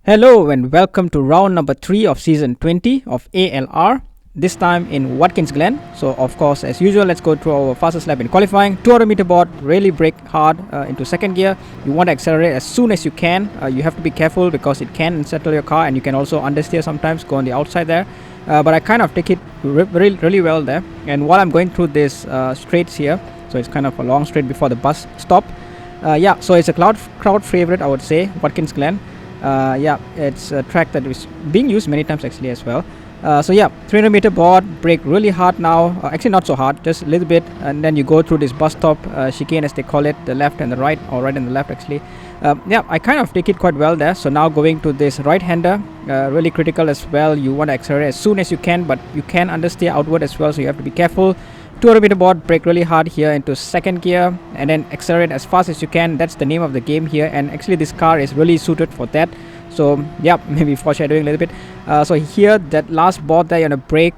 Hello and welcome to round number 3 of season 20 of ALR, this time in Watkins Glen. So of course, as usual, let's go through our fastest lap in qualifying. 200 meter board, really brake hard into second gear. You want to accelerate as soon as you can. You have to be careful because it can unsettle your car, and you can also understeer sometimes, go on the outside there. But I kind of take it really well there. And while I'm going through this straights here, so it's kind of a long straight before the bus stop. So it's a crowd favorite, I would say, Watkins Glen. It's a track that is being used many times actually as well. 300 meter board, brake really hard now. Actually not so hard, just a little bit, and then you go through this bus stop chicane, as they call it, the left and the right, or right and the left actually. I kind of take it quite well there. So now going to this right hander, really critical as well. You want to accelerate as soon as you can, but you can understeer outward as well, so you have to be careful. 200 meter board, brake really hard here into second gear, and then accelerate as fast as you can. That's the name of the game here, and actually this car is really suited for that. So maybe foreshadowing a little bit. So here, that last board there, you want to brake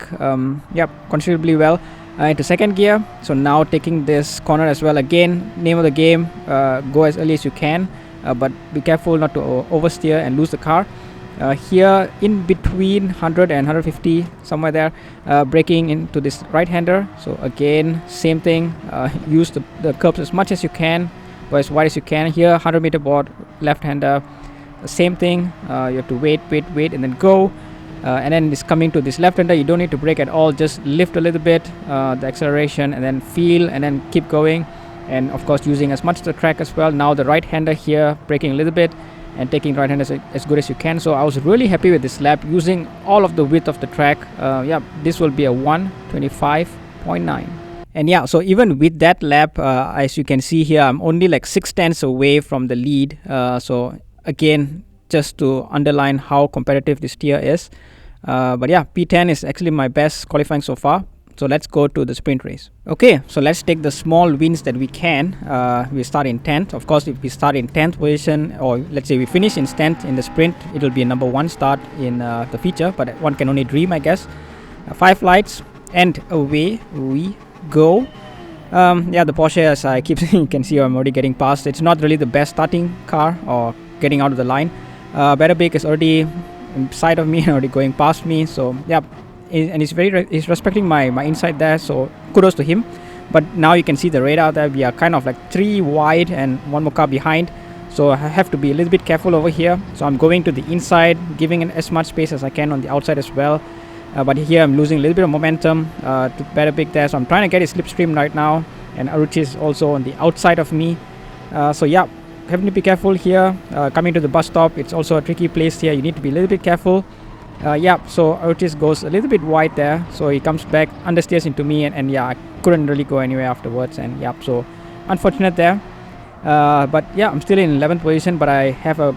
considerably well into second gear. So now taking this corner as well. Again, name of the game, go as early as you can, but be careful not to oversteer and lose the car. Here in between 100 and 150, somewhere there, braking into this right hander. So again, same thing, use the curbs as much as you can, or as wide as you can. Here 100 meter board, left hander, same thing. You have to wait and then go, and then it's coming to this left hander. You don't need to brake at all, just lift a little bit the acceleration, and then feel, and then keep going, and of course using as much of the track as well. Now the right hander here, braking a little bit and taking right hand as good as you can. So I was really happy with this lap, using all of the width of the track. This will be a 125.9. And so even with that lap, as you can see here, I'm only like 6/10 away from the lead. So again, just to underline how competitive this tier is. P10 is actually my best qualifying so far. So let's go to the sprint race. Okay, so let's take the small wins that we can. We start in 10th. Of course, if we start in 10th position, or let's say we finish in 10th in the sprint, it will be a number 1 start in the feature, but one can only dream, I guess. 5 lights, and away we go. The Porsche, as I keep saying, you can see I'm already getting past. It's not really the best starting car or getting out of the line. Better Bake is already inside of me, already going past me. So and he's respecting my inside there, so kudos to him. But now you can see the radar there. We are kind of like 3 wide and 1 more car behind, so I have to be a little bit careful over here. So I'm going to the inside, giving it as much space as I can on the outside as well. But here I'm losing a little bit of momentum to Better Big there, so I'm trying to get his slipstream right now. And Aruchi is also on the outside of me. Having to be careful here. Coming to the bus stop, it's also a tricky place here. You need to be a little bit careful. So Ortiz goes a little bit wide there, so he comes back, understeers into me, and I couldn't really go anywhere afterwards, and so unfortunate there. But I'm still in 11th position, but I have a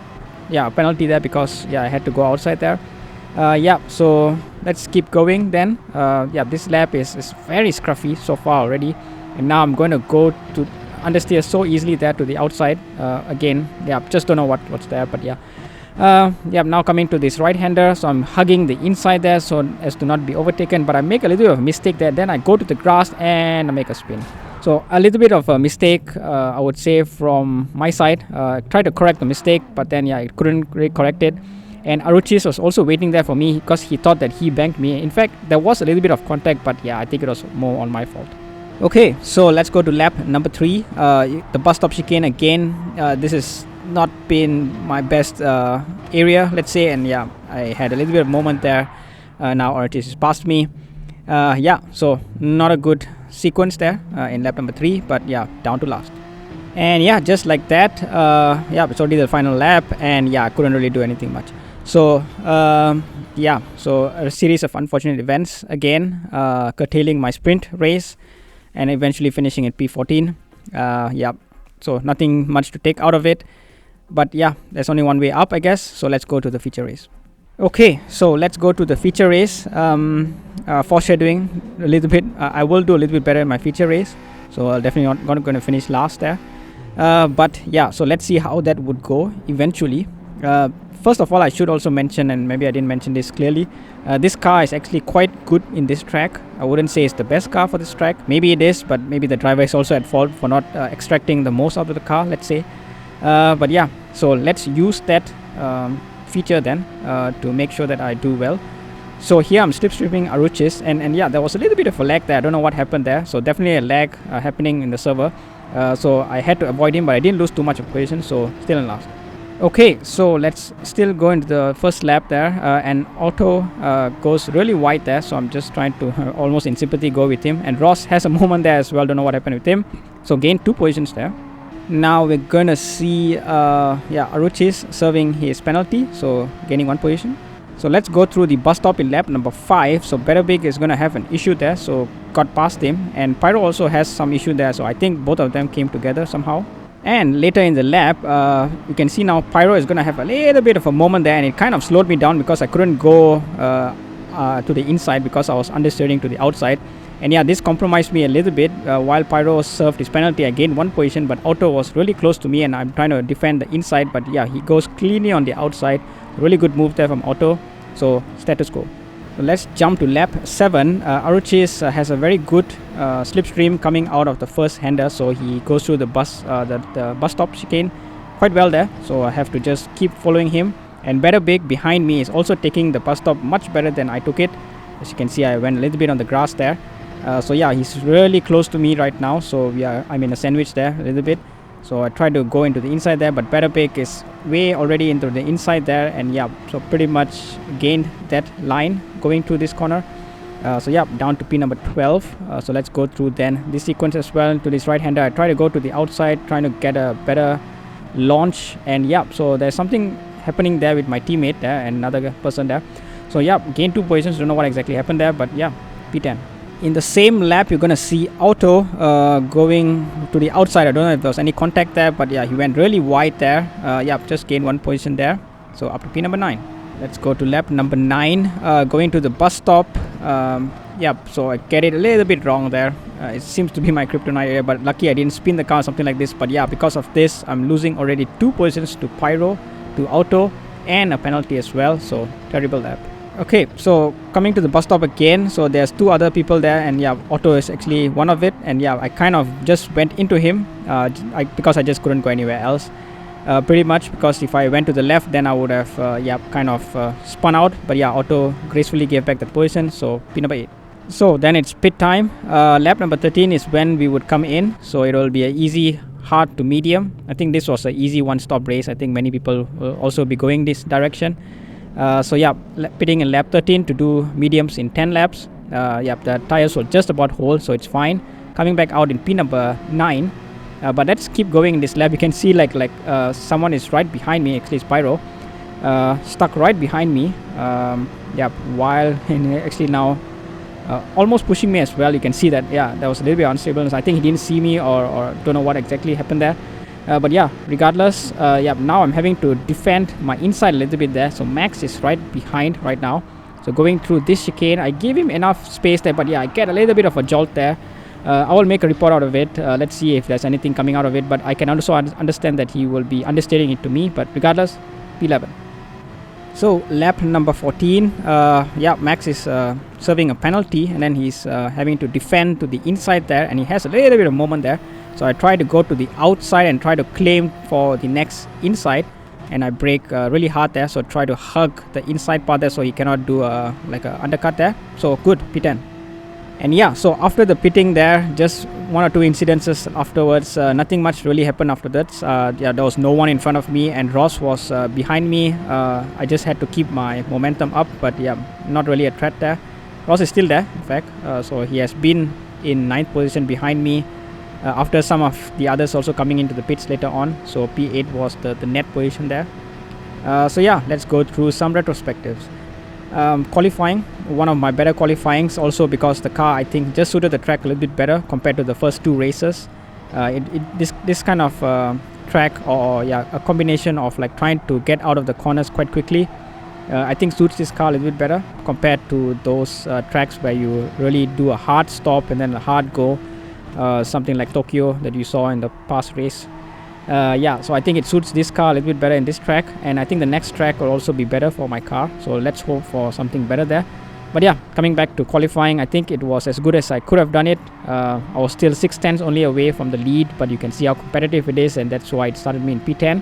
penalty there because I had to go outside there. So let's keep going then. This lap is very scruffy so far already, and now I'm going to go to understeer so easily there to the outside again. Just don't know what's there, but now coming to this right hander, so I'm hugging the inside there so as to not be overtaken, but I make a little bit of a mistake there. Then I go to the grass and I make a spin. So a little bit of a mistake, I would say, from my side. Try to correct the mistake, but then it couldn't really correct it. And Aruchis was also waiting there for me because he thought that he banked me. In fact, there was a little bit of contact, but I think it was more on my fault. Okay, so let's go to lap number 3. The bus stop chicane again. This is not been my best area, let's say, and I had a little bit of moment there. Now Ortiz is past me. So not a good sequence there in lap number 3, but down to last. And just like that, it's already the final lap, and I couldn't really do anything much. So so a series of unfortunate events again, curtailing my sprint race and eventually finishing at P14. So nothing much to take out of it. But there's only one way up, I guess. So let's go to the feature race. Okay, so let's go to the feature race. Foreshadowing a little bit. I will do a little bit better in my feature race. So I'll definitely not going to finish last there. So let's see how that would go eventually. First of all, I should also mention, and maybe I didn't mention this clearly, this car is actually quite good in this track. I wouldn't say it's the best car for this track. Maybe it is, but maybe the driver is also at fault for not extracting the most out of the car, let's say. So let's use that feature then to make sure that I do well. So here I'm slipstreaming Aruchis, and yeah, there was a little bit of a lag there. I don't know what happened there. So definitely a lag happening in the server. So I had to avoid him, but I didn't lose too much of position, so still in last. Okay, so let's still go into the first lap there, and Otto goes really wide there, so I'm just trying to almost in sympathy go with him. And Ross has a moment there as well, don't know what happened with him. So gain 2 positions there. Now we're gonna see Aruchis serving his penalty, so gaining 1 position. So let's go through the bus stop in lap number 5. So Better Big is gonna have an issue there, so got past him, and Pyro also has some issue there, so I think both of them came together somehow. And later in the lap, you can see now Pyro is gonna have a little bit of a moment there, and it kind of slowed me down because I couldn't go to the inside because I was understeering to the outside. And yeah, this compromised me a little bit. While Pyro served his penalty, I gained 1 position, but Otto was really close to me, and I'm trying to defend the inside, but yeah, he goes cleanly on the outside. Really good move there from Otto. So status quo. So let's jump to lap 7. Aruchis has a very good slipstream coming out of the first hander, so he goes through the bus stop chicane quite well there. So I have to just keep following him. And Better Big behind me is also taking the bus stop much better than I took it. As you can see, I went a little bit on the grass there. So yeah, he's really close to me right now. So I'm in a sandwich there a little bit. So I tried to go into the inside there, but Better Big is way already into the inside there, and yeah, so pretty much gained that line going through this corner. So yeah, down to P number 12. So let's go through then this sequence as well to this right hander. I try to go to the outside, trying to get a better launch, and yeah, so there's something happening there with my teammate there and another person there. So yeah, gain 2 positions, don't know what exactly happened there, but yeah, P10. In the same lap, you're gonna see Otto going to the outside. I don't know if there was any contact there, but yeah, he went really wide there. Yeah, just gained 1 position there. So up to P number 9. Let's go to lap number 9, going to the bus stop. Yeah, so I get it a little bit wrong there. It seems to be my kryptonite area, but lucky I didn't spin the car or something like this. But yeah, because of this, I'm losing already 2 positions to Pyro, to Otto, and a penalty as well. So terrible lap. Okay, so coming to the bus stop again, so there's 2 other people there, and yeah, Otto is actually one of it, and yeah, I kind of just went into him because I just couldn't go anywhere else, pretty much, because if I went to the left, then I would have kind of spun out, but yeah, Otto gracefully gave back the position. So P number 8. So then it's pit time. Lap number 13 is when we would come in, so it will be an easy hard to medium. I think this was an easy 1-stop race. I think many people will also be going this direction. So yeah, pitting in lap 13 to do mediums in 10 laps. Yeah, the tires will just about hold, so it's fine. Coming back out in P number 9. But let's keep going in this lap. You can see like someone is right behind me. Actually, it's Pyro, stuck right behind me. Yeah, while actually now almost pushing me as well. You can see that, yeah, there was a little bit of unstableness. I think he didn't see me, or don't know what exactly happened there. But yeah, regardless, yeah, now I'm having to defend my inside a little bit there. So Max is right behind right now. So going through this chicane, I gave him enough space there, but yeah, I get a little bit of a jolt there. I will make a report out of it. Let's see if there's anything coming out of it, but I can also understand that he will be understeering it to me, but regardless, P11. So lap number 14, yeah, Max is serving a penalty, and then he's having to defend to the inside there, and he has a little bit of moment there. So I try to go to the outside and try to claim for the next inside, and I brake really hard there, so try to hug the inside part there so he cannot do like a undercut there. So good, P10. And yeah, so after the pitting there, just 1 or 2 incidences afterwards, nothing much really happened after that. Yeah, there was no one in front of me, and Ross was behind me. I just had to keep my momentum up, but yeah, not really a threat there. Ross is still there, in fact, so he has been in 9th position behind me. After some of the others also coming into the pits later on. So P8 was the net position there. So yeah, let's go through some retrospectives. Qualifying, one of my better qualifyings, also because the car, I think, just suited the track a little bit better compared to the first 2 races. This kind of track, or yeah, a combination of like trying to get out of the corners quite quickly, I think suits this car a little bit better compared to those tracks where you really do a hard stop and then a hard go. Something like Tokyo that you saw in the past race. Yeah, so I think it suits this car a little bit better in this track, and I think the next track will also be better for my car, so let's hope for something better there. But yeah, coming back to qualifying, I think it was as good as I could have done it. I was still 6 tenths only away from the lead, but you can see how competitive it is, and that's why it started me in P10.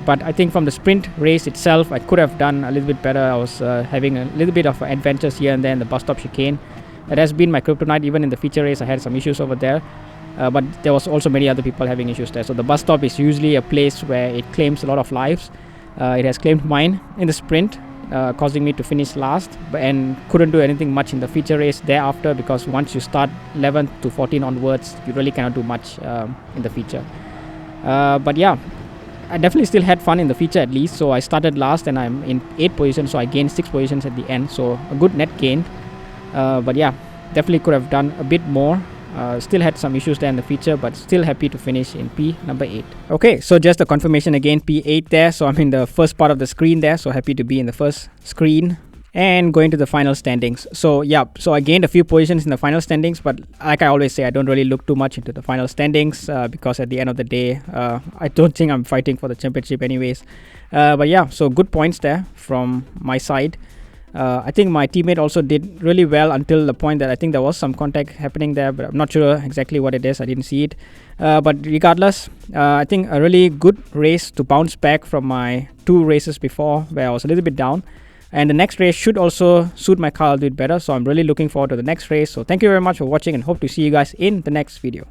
but I think from the sprint race itself, I could have done a little bit better. I was having a little bit of adventures here and there in the bus stop chicane. That has been my kryptonite. Even in the feature race, I had some issues over there. But there was also many other people having issues there. So the bus stop is usually a place where it claims a lot of lives. It has claimed mine in the sprint, causing me to finish last, and couldn't do anything much in the feature race thereafter, because once you start 11 to 14 onwards, you really cannot do much in the feature. But yeah, I definitely still had fun in the feature at least. So I started last and I'm in 8th position, so I gained 6 positions at the end, so a good net gain. But yeah, definitely could have done a bit more. Still had some issues there in the feature, but still happy to finish in P number 8. Okay, so just a confirmation again, P8 there. So I'm in the first part of the screen there, so happy to be in the first screen. And going to the final standings. So yeah, so I gained a few positions in the final standings, but like I always say, I don't really look too much into the final standings because at the end of the day, I don't think I'm fighting for the championship anyways. But yeah, so good points there from my side. I think my teammate also did really well until the point that I think there was some contact happening there, but I'm not sure exactly what it is. I didn't see it. But regardless, I think a really good race to bounce back from my 2 races before where I was a little bit down. And the next race should also suit my car a little bit better. So I'm really looking forward to the next race. So thank you very much for watching and hope to see you guys in the next video.